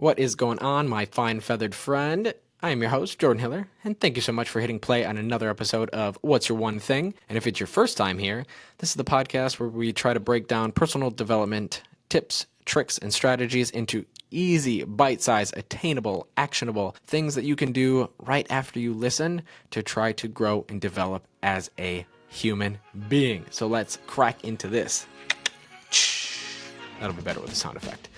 What is going on, my fine feathered friend? I am your host, Jordan Hiller, and thank you so much for hitting play on another episode of What's Your One Thing? And if it's your first time here, this is the podcast where we try to break down personal development tips, tricks, and strategies into easy, bite-sized, attainable, actionable things that you can do right after you listen to try to grow and develop as a human being. So let's crack into this. That'll be better with a sound effect.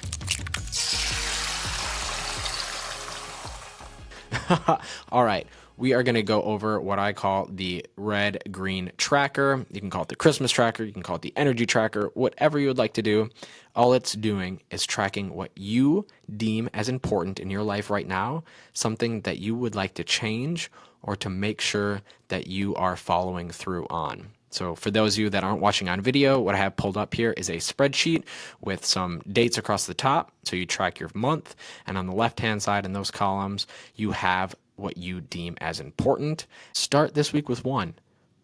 All right, we are going to go over what I call the red-green tracker. You can call it the Christmas tracker. You can call it the energy tracker, whatever you would like to do. All it's doing is tracking what you deem as important in your life right now, something that you would like to change or to make sure that you are following through on. So for those of you that aren't watching on video, what I have pulled up here is a spreadsheet with some dates across the top. So you track your month, and on the left-hand side in those columns, you have what you deem as important. Start this week with one.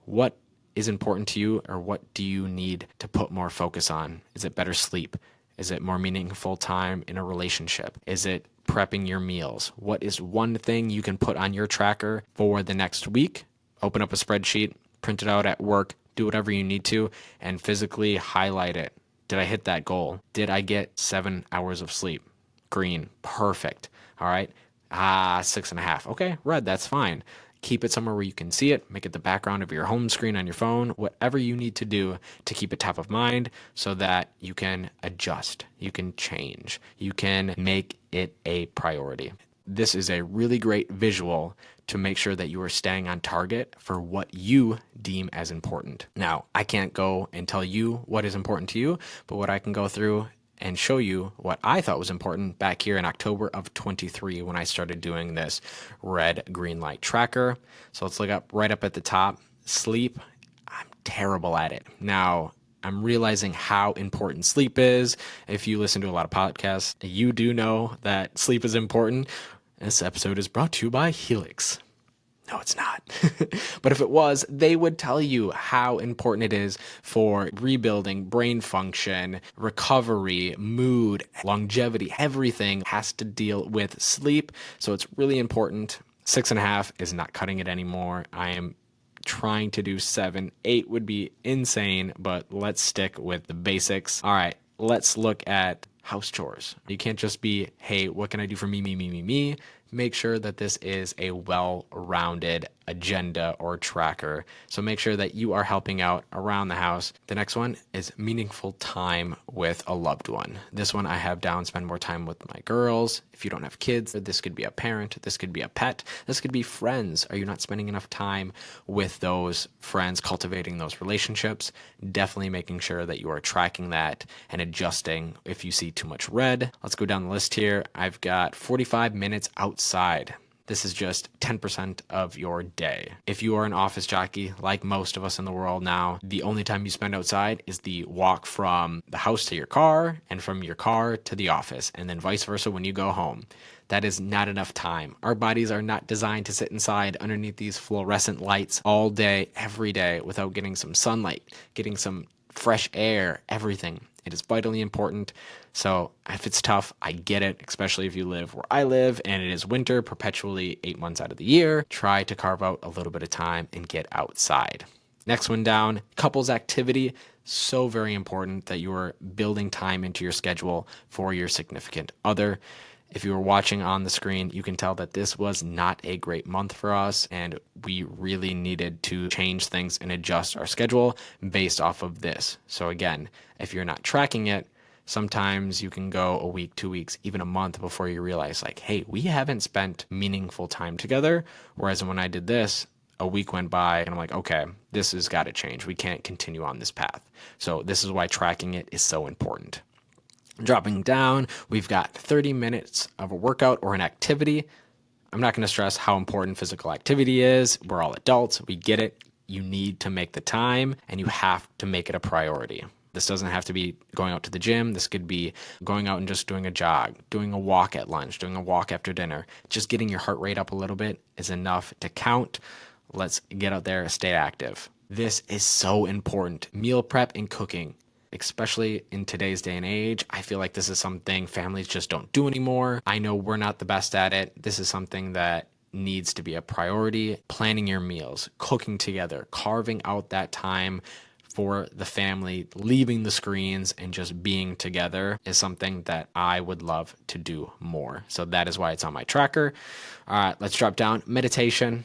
What is important to you, or what do you need to put more focus on? Is it better sleep? Is it more meaningful time in a relationship? Is it prepping your meals? What is one thing you can put on your tracker for the next week? Open up a spreadsheet, print it out at work, do whatever you need to, and physically highlight it. Did I hit that goal? Did I get 7 hours of sleep? Green, perfect. All right. 6.5. Okay, red, that's fine. Keep it somewhere where you can see it. Make it the background of your home screen on your phone, whatever you need to do to keep it top of mind so that you can adjust, you can change, you can make it a priority. This is a really great visual to make sure that you are staying on target for what you deem as important. Now, I can't go and tell you what is important to you, but what I can go through and show you what I thought was important back here in October of 23 when I started doing this red green light tracker. So let's look up right up at the top. Sleep, I'm terrible at it. Now, I'm realizing how important sleep is. If you listen to a lot of podcasts, you do know that sleep is important. This episode is brought to you by Helix. No, it's not. But if it was, they would tell you how important it is for rebuilding, brain function, recovery, mood, longevity. Everything has to deal with sleep. So it's really important. 6.5 is not cutting it anymore. I am trying to do 7. 8 would be insane, but let's stick with the basics. All right, let's look at house chores. You can't just be, hey, what can I do for me? Make sure that this is a well-rounded agenda or tracker. So make sure that you are helping out around the house. The next one is meaningful time with a loved one. This one I have down, spend more time with my girls. If you don't have kids, this could be a parent, this could be a pet, this could be friends. Are you not spending enough time with those friends, cultivating those relationships? Definitely making sure that you are tracking that and adjusting if you see too much red. Let's go down the list here. I've got 45 minutes outside. This is just 10% of your day. If you are an office jockey, like most of us in the world now, the only time you spend outside is the walk from the house to your car and from your car to the office, and then vice versa when you go home. That is not enough time. Our bodies are not designed to sit inside underneath these fluorescent lights all day, every day, without getting some sunlight, getting some fresh air, everything. It is vitally important. So if it's tough, I get it, especially if you live where I live and it is winter perpetually 8 months out of the year. Try to carve out a little bit of time and get outside. Next one down, couples activity. So very important that you are building time into your schedule for your significant other. If you were watching on the screen, you can tell that this was not a great month for us, and we really needed to change things and adjust our schedule based off of this. So again, if you're not tracking it, sometimes you can go a week, 2 weeks, even a month before you realize, like, hey, we haven't spent meaningful time together. Whereas when I did this, a week went by and I'm like, okay, this has got to change. We can't continue on this path. So this is why tracking it is so important. Dropping down, we've got 30 minutes of a workout or an activity. I'm not going to stress how important physical activity is. We're all adults. We get it. You need to make the time and you have to make it a priority. This doesn't have to be going out to the gym. This could be going out and just doing a jog, doing a walk at lunch, doing a walk after dinner. Just getting your heart rate up a little bit is enough to count. Let's get out there and stay active. This is so important. Meal prep and cooking. especially in today's day and age. I feel like this is something families just don't do anymore. I know we're not the best at it. This is something that needs to be a priority. Planning your meals, cooking together, carving out that time for the family, leaving the screens and just being together is something that I would love to do more. So that is why it's on my tracker. All right, let's drop down. Meditation.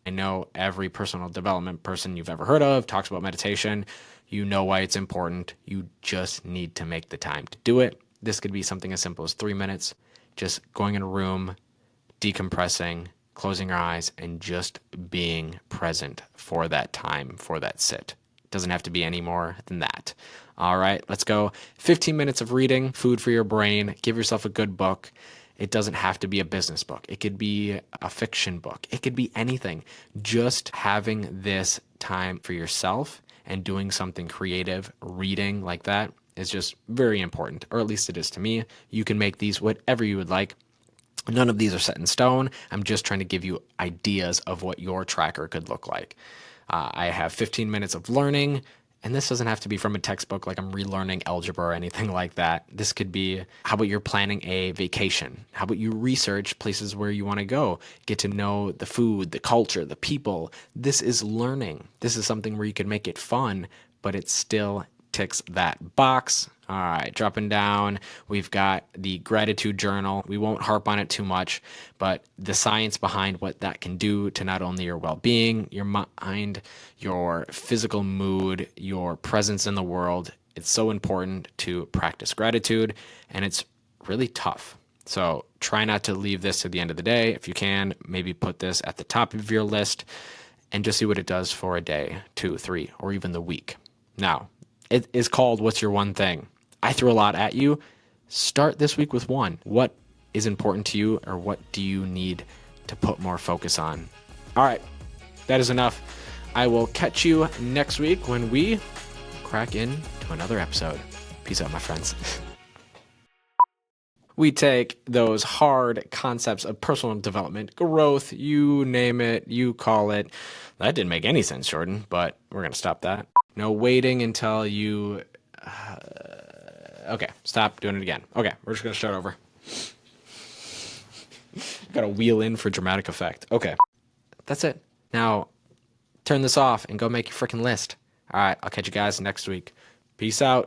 I know every personal development person you've ever heard of talks about meditation. You know why it's important. You just need to make the time to do it. This could be something as simple as 3 minutes, just going in a room, decompressing, closing your eyes, and just being present for that time, for that sit. Doesn't have to be any more than that. All right, let's go. 15 minutes of reading, food for your brain. Give yourself a good book. It doesn't have to be a business book. It could be a fiction book. It could be anything. Just having this time for yourself and doing something creative, reading like that is just very important, or at least it is to me. You can make these whatever you would like. None of these are set in stone. I'm just trying to give you ideas of what your tracker could look like. I have 15 minutes of learning, and this doesn't have to be from a textbook like I'm relearning algebra or anything like that. This could be, how about you're planning a vacation? How about you research places where you want to go? Get to know the food, the culture, the people. This is learning. This is something where you can make it fun, but it still ticks that box. All right, dropping down, we've got the gratitude journal. We won't harp on it too much, but the science behind what that can do to not only your well-being, your mind, your physical mood, your presence in the world, it's so important to practice gratitude, and it's really tough. So try not to leave this to the end of the day. If you can, maybe put this at the top of your list and just see what it does for a day, 2, 3, or even the week. Now, it is called What's Your One Thing? I threw a lot at you. Start this week with one. What is important to you, or what do you need to put more focus on? All right, that is enough. I will catch you next week when we crack into another episode. Peace out, my friends. We take those hard concepts of personal development, growth, you name it, you call it. That didn't make any sense, Jordan, but we're going to stop that. No waiting until you... Okay, stop doing it again. Okay, we're just going to start over. Got to wheel in for dramatic effect. Okay, that's it. Now, turn this off and go make your freaking list. All right, I'll catch you guys next week. Peace out.